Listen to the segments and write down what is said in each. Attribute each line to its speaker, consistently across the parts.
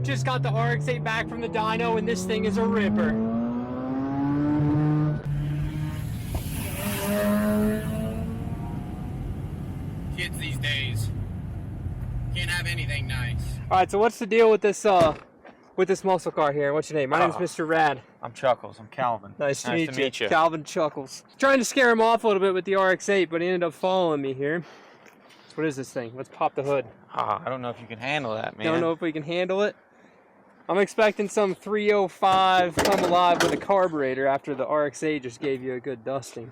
Speaker 1: Just got the RX8 back from the dyno, and this thing is a ripper.
Speaker 2: Kids these days can't have anything nice.
Speaker 1: All right, so what's the deal with this muscle car here? What's your name? My name's Mr. Rad.
Speaker 2: I'm Chuckles. I'm Calvin.
Speaker 1: Nice to meet you. Calvin Chuckles. Trying to scare him off a little bit with the RX8, but he ended up following me here. What is this thing? Let's pop the hood.
Speaker 2: I don't know if you can handle that, man.
Speaker 1: Don't know if we can handle it. I'm expecting some 305 come alive with a carburetor after the RX8 just gave you a good dusting.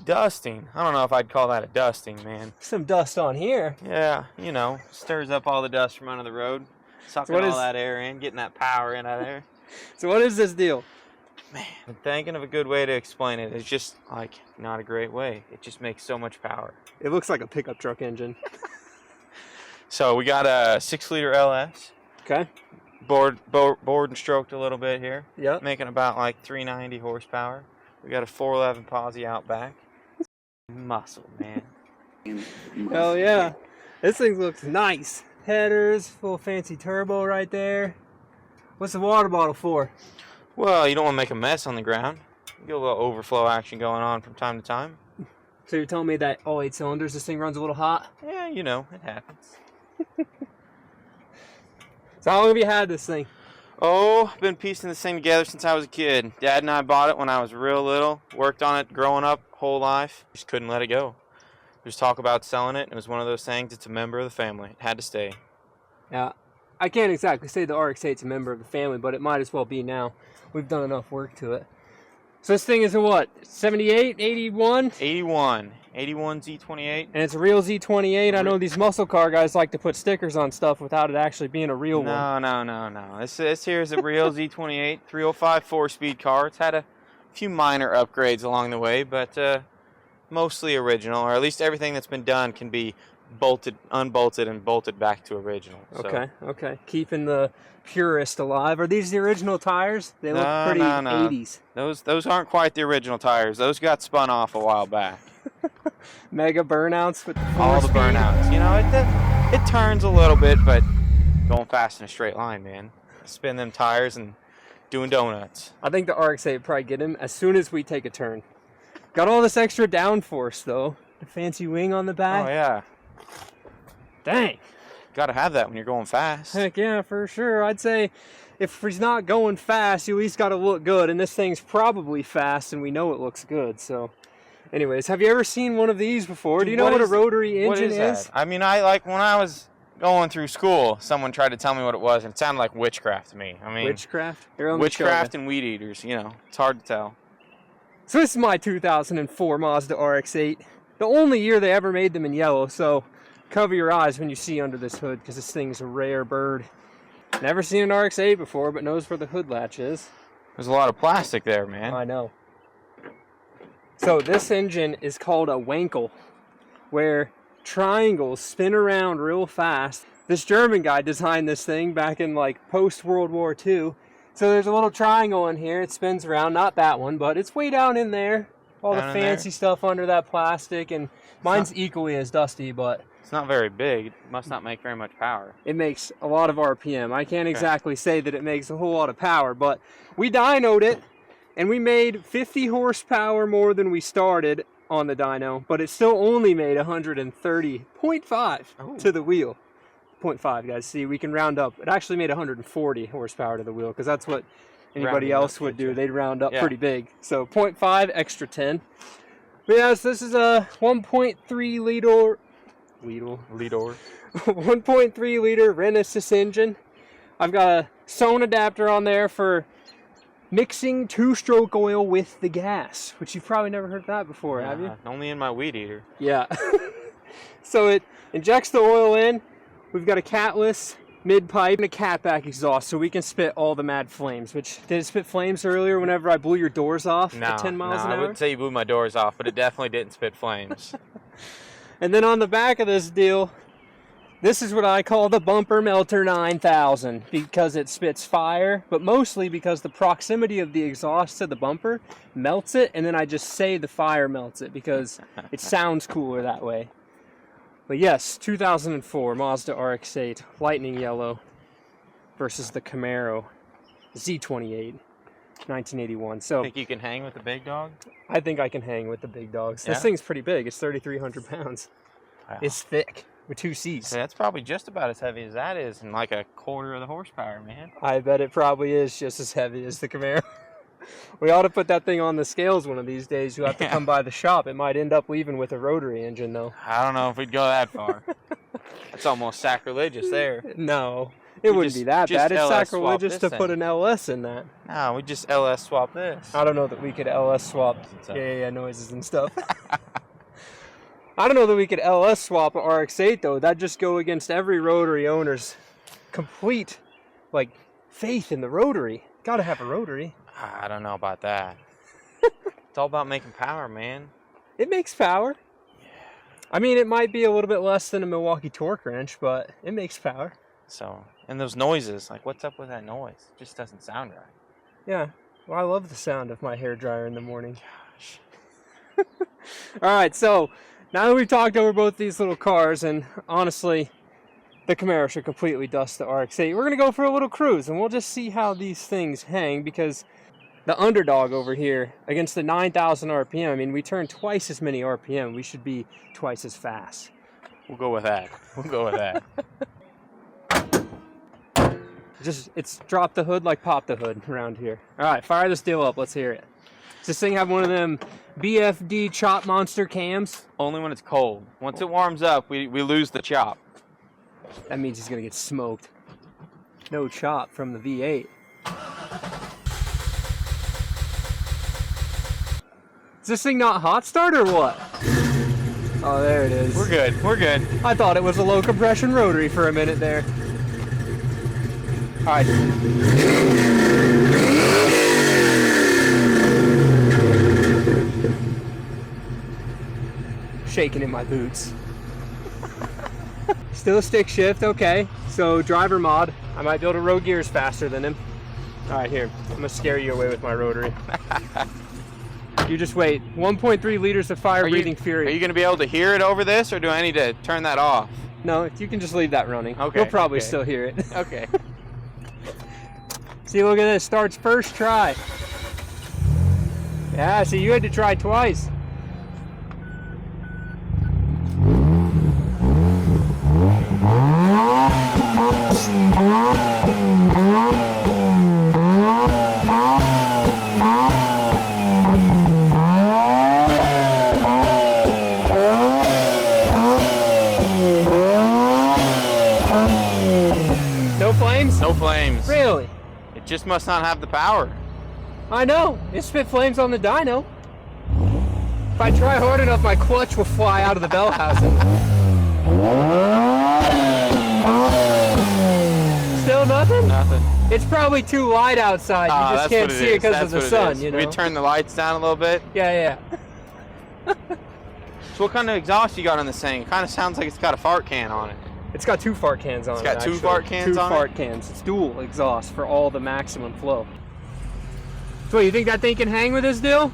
Speaker 2: Dusting? I don't know if I'd call that a dusting, man.
Speaker 1: Some dust on here.
Speaker 2: Yeah, you know, stirs up all the dust from under the road, sucking all that air in, getting that power in out of there.
Speaker 1: So what is this deal?
Speaker 2: Man, I'm thinking of a good way to explain it. It's just, like, not a great way. It just makes so much power.
Speaker 1: It looks like a pickup truck engine.
Speaker 2: So we got a 6-liter LS.
Speaker 1: Okay.
Speaker 2: Bored and stroked a little bit here.
Speaker 1: Yep.
Speaker 2: Making about like 390 horsepower. We got a 411 Posi out back. Muscle, man.
Speaker 1: Hell yeah. This thing looks nice. Headers, full fancy turbo right there. What's the water bottle for?
Speaker 2: Well, you don't want to make a mess on the ground. You get a little overflow action going on from time to time.
Speaker 1: So you're telling me that all 8 cylinders, this thing runs a little hot?
Speaker 2: Yeah, you know, it happens.
Speaker 1: So how long have you had this thing?
Speaker 2: Oh, I've been piecing this thing together since I was a kid. Dad and I bought it when I was real little. Worked on it growing up, whole life. Just couldn't let it go. There's talk about selling it, and it was one of those things, it's a member of the family. It had to stay.
Speaker 1: Yeah, I can't exactly say the RX-8's a member of the family, but it might as well be now. We've done enough work to it. So this thing is a what? 78, 81?
Speaker 2: 81 Z28.
Speaker 1: And it's a real Z28. I know these muscle car guys like to put stickers on stuff without it actually being a real one.
Speaker 2: No. This here is a real Z28, 305 4-speed car. It's had a few minor upgrades along the way, but mostly original, or at least everything that's been done can be bolted, unbolted, and bolted back to original. So.
Speaker 1: Okay. Keeping the purist alive. Are these the original tires? They look pretty 80s.
Speaker 2: Those aren't quite the original tires. Those got spun off a while back.
Speaker 1: Mega burnouts with
Speaker 2: all the burnouts. You know, it turns a little bit, but going fast in a straight line, man. Spin them tires and doing donuts.
Speaker 1: I think the RX-8 would probably get him as soon as we take a turn. Got all this extra downforce though. The fancy wing on the back.
Speaker 2: Oh yeah.
Speaker 1: Dang.
Speaker 2: Got to have that when you're going fast.
Speaker 1: Heck yeah, for sure. I'd say if he's not going fast, you at least got to look good. And this thing's probably fast, and we know it looks good. So, anyways, have you ever seen one of these before? Do you know what a rotary engine is?
Speaker 2: I mean, when I was going through school, someone tried to tell me what it was, and it sounded like witchcraft to me. I mean,
Speaker 1: witchcraft?
Speaker 2: Witchcraft and weed eaters, you know. It's hard to tell.
Speaker 1: So this is my 2004 Mazda RX-8. The only year they ever made them in yellow, so cover your eyes when you see under this hood, because this thing's a rare bird. Never seen an RX-8 before, but knows where the hood latch is.
Speaker 2: There's a lot of plastic there, man.
Speaker 1: I know. So this engine is called a Wankel, where triangles spin around real fast. This German guy designed this thing back in like post-World War II. So there's a little triangle in here. It spins around. Not that one, but it's way down in there. All the fancy stuff under that plastic, and mine's equally as dusty, but
Speaker 2: it's not very big. It must not make very much power.
Speaker 1: It makes a lot of RPM. I can't exactly say that it makes a whole lot of power, but we dynoed it, and we made 50 horsepower more than we started on the dyno, but it still only made 130.5 to the wheel. 0.5, guys. See, we can round up. It actually made 140 horsepower to the wheel, because that's what anybody else would do. They'd round up pretty big. So 0.5 extra 10. But yes, this is a 1.3 liter 1.3 liter Renesis engine. I've got a Zone adapter on there for mixing 2-stroke oil with the gas, which you've probably never heard that before, have you?
Speaker 2: Only in my weed eater.
Speaker 1: Yeah. So it injects the oil in. We've got a catless mid-pipe and a catback exhaust, so we can spit all the mad flames. Which, did it spit flames earlier whenever I blew your doors off at 10 miles an hour?
Speaker 2: I wouldn't say you blew my doors off, but it definitely didn't spit flames.
Speaker 1: And then on the back of this deal, this is what I call the Bumper Melter 9000, because it spits fire, but mostly because the proximity of the exhaust to the bumper melts it, and then I just say the fire melts it, because it sounds cooler that way. But yes, 2004 Mazda RX-8, lightning yellow. versus the Camaro Z28, 1981. So
Speaker 2: Think you can hang with the big dog?
Speaker 1: I think I can hang with the big dogs.
Speaker 2: Yeah?
Speaker 1: This thing's pretty big. It's 3,300 pounds.
Speaker 2: Wow.
Speaker 1: It's thick with 2 seats.
Speaker 2: So that's probably just about as heavy as that is, and like a quarter of the horsepower, man.
Speaker 1: I bet it probably is just as heavy as the Camaro. We ought to put that thing on the scales one of these days. You'll have to come by the shop. It might end up leaving with a rotary engine, though.
Speaker 2: I don't know if we'd go that far. That's almost sacrilegious there.
Speaker 1: No, it wouldn't be that bad. It's
Speaker 2: LS swap
Speaker 1: sacrilegious
Speaker 2: this
Speaker 1: to
Speaker 2: thing.
Speaker 1: put an LS in that.
Speaker 2: No, we just LS swap this.
Speaker 1: I don't know that we could LS swap.
Speaker 2: So-
Speaker 1: Yeah, noises and stuff. I don't know that we could LS swap an RX8 though. That'd just go against every rotary owner's complete, like, faith in the rotary. Got to have a rotary.
Speaker 2: I don't know about that. It's all about making power, man.
Speaker 1: It makes power.
Speaker 2: Yeah.
Speaker 1: I mean, it might be a little bit less than a Milwaukee torque wrench, but it makes power.
Speaker 2: So, and those noises, like, what's up with that noise? It just doesn't sound right.
Speaker 1: Yeah. Well, I love the sound of my hairdryer in the morning.
Speaker 2: Gosh.
Speaker 1: All right, so now that we've talked over both these little cars, and honestly, the Camaro should completely dust the RX-8, we're going to go for a little cruise, and we'll just see how these things hang, because the underdog over here, against the 9,000 RPM, I mean, we turn twice as many RPM. We should be twice as fast.
Speaker 2: We'll go with that. We'll go with that.
Speaker 1: It's drop the hood like pop the hood around here. All right, fire this deal up. Let's hear it. Does this thing have one of them BFD chop monster cams?
Speaker 2: Only when it's cold. Once it warms up, we lose the chop.
Speaker 1: That means he's going to get smoked. No chop from the V8. Is this thing not hot start or what? Oh, there it is.
Speaker 2: We're good. We're good.
Speaker 1: I thought it was a low compression rotary for a minute there. All right. Shaking in my boots. Still a stick shift, okay. So driver mod, I might be able to row gears faster than him. All right, here, I'm gonna scare you away with my rotary. You just wait. 1.3 liters of fire-breathing fury.
Speaker 2: Are you going to be able to hear it over this, or do I need to turn that off?
Speaker 1: No, you can just leave that running.
Speaker 2: Okay.
Speaker 1: You'll probably
Speaker 2: okay.
Speaker 1: still hear it.
Speaker 2: Okay.
Speaker 1: See, look at this. Starts first try. Yeah, see, you had to try twice. No flames?
Speaker 2: No flames.
Speaker 1: Really?
Speaker 2: It just must not have the power.
Speaker 1: I know. It spit flames on the dyno. If I try hard enough, my clutch will fly out of the bell housing. Still nothing?
Speaker 2: Nothing.
Speaker 1: It's probably too light outside. You just can't see it because of the sun, you know?
Speaker 2: We turn the lights down a little bit.
Speaker 1: Yeah.
Speaker 2: So what kind of exhaust you got on this thing? It kind of sounds like it's got a fart can on it.
Speaker 1: It's got 2 fart cans on it.
Speaker 2: It's got 2
Speaker 1: actually.
Speaker 2: fart cans on it?
Speaker 1: 2 fart cans. It's dual exhaust for all the maximum flow. So you think that thing can hang with this deal?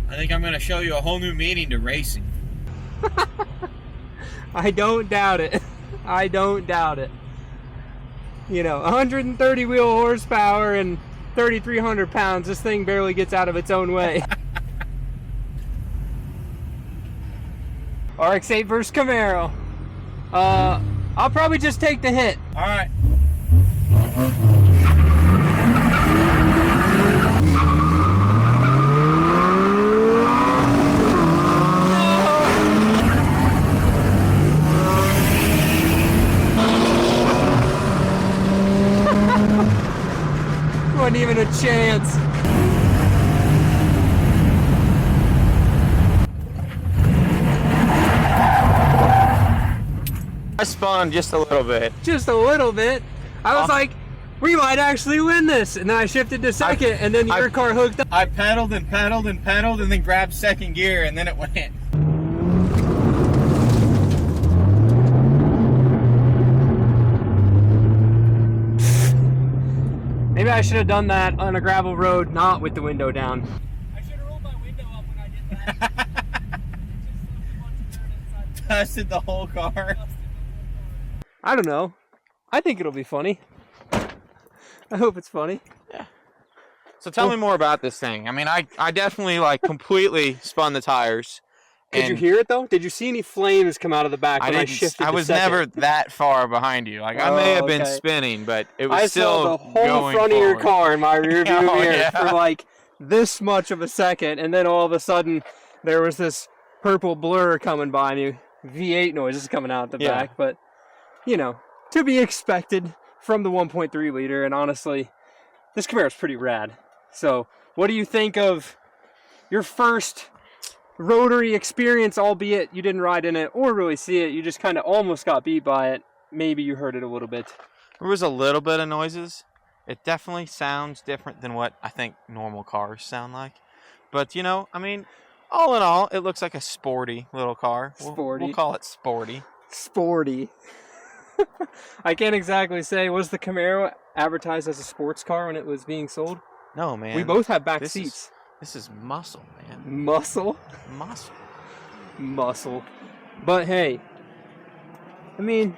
Speaker 2: I think I'm going to show you a whole new meaning to racing.
Speaker 1: I don't doubt it. I don't doubt it. You know, 130 wheel horsepower and 3,300 pounds. This thing barely gets out of its own way. RX-8 versus Camaro. I'll probably just take the hit.
Speaker 2: All right.
Speaker 1: Wasn't even a chance.
Speaker 2: I spun just a little bit.
Speaker 1: Just a little bit. I was like, we might actually win this. And then I shifted to second, and then your car hooked up.
Speaker 2: I pedaled and pedaled and pedaled and then grabbed second gear, and then it went.
Speaker 1: Maybe I should have done that on a gravel road, not with the window down.
Speaker 3: I should have rolled my window up when I did that.
Speaker 2: Dusted the whole car.
Speaker 1: I don't know. I think it'll be funny. I hope it's funny.
Speaker 2: Yeah. So tell me more about this thing. I mean, I definitely like completely spun the tires.
Speaker 1: Did you hear it though? Did you see any flames come out of the back when I shifted?
Speaker 2: I was never that far behind you. Like I may have been spinning, but it was still
Speaker 1: I saw the whole front of your car in my rearview mirror for like this much of a second, and then all of a sudden there was this purple blur coming by me. V8 noises coming out the back, but you know, to be expected from the 1.3 liter. And honestly, this Camaro's pretty rad. So, what do you think of your first rotary experience, albeit you didn't ride in it or really see it, you just kind of almost got beat by it. Maybe you heard it a little bit.
Speaker 2: There was a little bit of noises. It definitely sounds different than what I think normal cars sound like. But, you know, I mean, all in all, it looks like a sporty little car.
Speaker 1: Sporty.
Speaker 2: We'll call it sporty.
Speaker 1: Sporty. I can't exactly say, was the Camaro advertised as a sports car when it was being sold?
Speaker 2: No, man.
Speaker 1: We both have back seats.
Speaker 2: This is muscle, man.
Speaker 1: Muscle?
Speaker 2: Muscle.
Speaker 1: Muscle. But hey, I mean,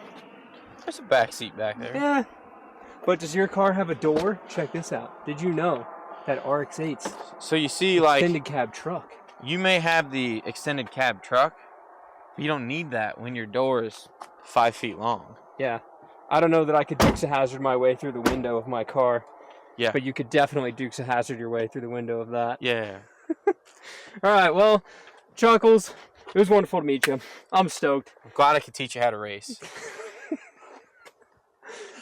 Speaker 2: there's a back seat back there.
Speaker 1: Yeah. But does your car have a door? Check this out. Did you know that RX8's
Speaker 2: so you see, like,
Speaker 1: extended cab truck?
Speaker 2: You may have the extended cab truck, but you don't need that when your door is 5 feet long.
Speaker 1: Yeah. I don't know that I could Dukes of Hazzard my way through the window of my car.
Speaker 2: Yeah.
Speaker 1: But you could definitely Dukes of Hazzard your way through the window of that.
Speaker 2: Yeah.
Speaker 1: All right, well, Chuckles, it was wonderful to meet you. I'm stoked.
Speaker 2: I'm glad I could teach you how to race.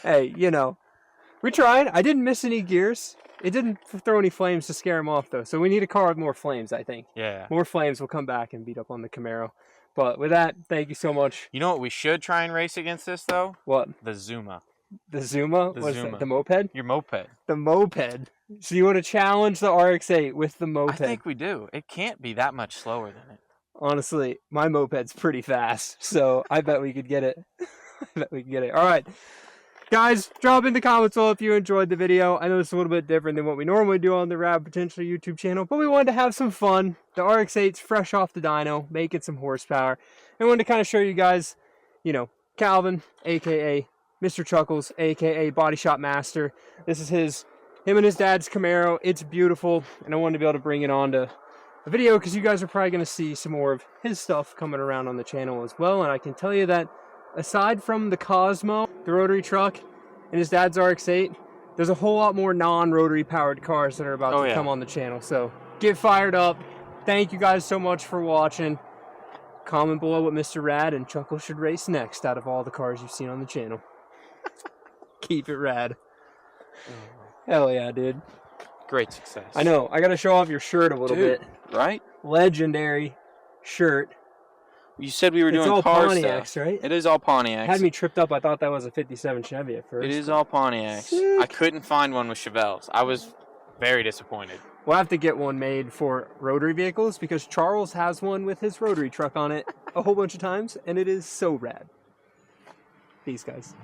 Speaker 1: Hey, you know, we tried. I didn't miss any gears. It didn't throw any flames to scare him off, though. So we need a car with more flames, I think.
Speaker 2: Yeah.
Speaker 1: More flames will come back and beat up on the Camaro. But with that, thank you so much.
Speaker 2: You know what we should try and race against this, though?
Speaker 1: What?
Speaker 2: The Zuma.
Speaker 1: The Zuma?
Speaker 2: The
Speaker 1: What's
Speaker 2: Zuma.
Speaker 1: that? The moped?
Speaker 2: Your moped.
Speaker 1: The moped. So you want to challenge the RX8 with the moped?
Speaker 2: I think we do. It can't be that much slower than it.
Speaker 1: Honestly, my moped's pretty fast, so I bet we could get it. I bet we could get it. All right. Guys, drop in the comments below if you enjoyed the video. I know it's a little bit different than what we normally do on the Rad Potential YouTube channel, but we wanted to have some fun. The RX8's fresh off the dyno, making some horsepower. And wanted to kind of show you guys, you know, Calvin, a.k.a. Mr. Chuckles, a.k.a. Body Shop Master. This is him and his dad's Camaro. It's beautiful, and I wanted to be able to bring it on to a video because you guys are probably going to see some more of his stuff coming around on the channel as well. And I can tell you that aside from the Cosmo, the rotary truck, and his dad's RX8, there's a whole lot more non-rotary powered cars that are about to come on the channel. So get fired up. Thank you guys so much for watching. Comment below what Mr. Rad and Chuckles should race next out of all the cars you've seen on the channel. Keep it rad. Hell yeah, dude.
Speaker 2: Great success.
Speaker 1: I know. I got to show off your shirt a little bit.
Speaker 2: Right?
Speaker 1: Legendary shirt.
Speaker 2: You said we were doing
Speaker 1: all
Speaker 2: car
Speaker 1: Pontiacs,
Speaker 2: stuff.
Speaker 1: right?
Speaker 2: It is all Pontiacs.
Speaker 1: Had me tripped up. I thought that was a 57 Chevy at first.
Speaker 2: It is all Pontiacs.
Speaker 1: Sick.
Speaker 2: I couldn't find one with Chevelles. I was very disappointed.
Speaker 1: We'll have to get one made for rotary vehicles because Charles has one with his rotary truck on it a whole bunch of times, and it is so rad. Peace, guys.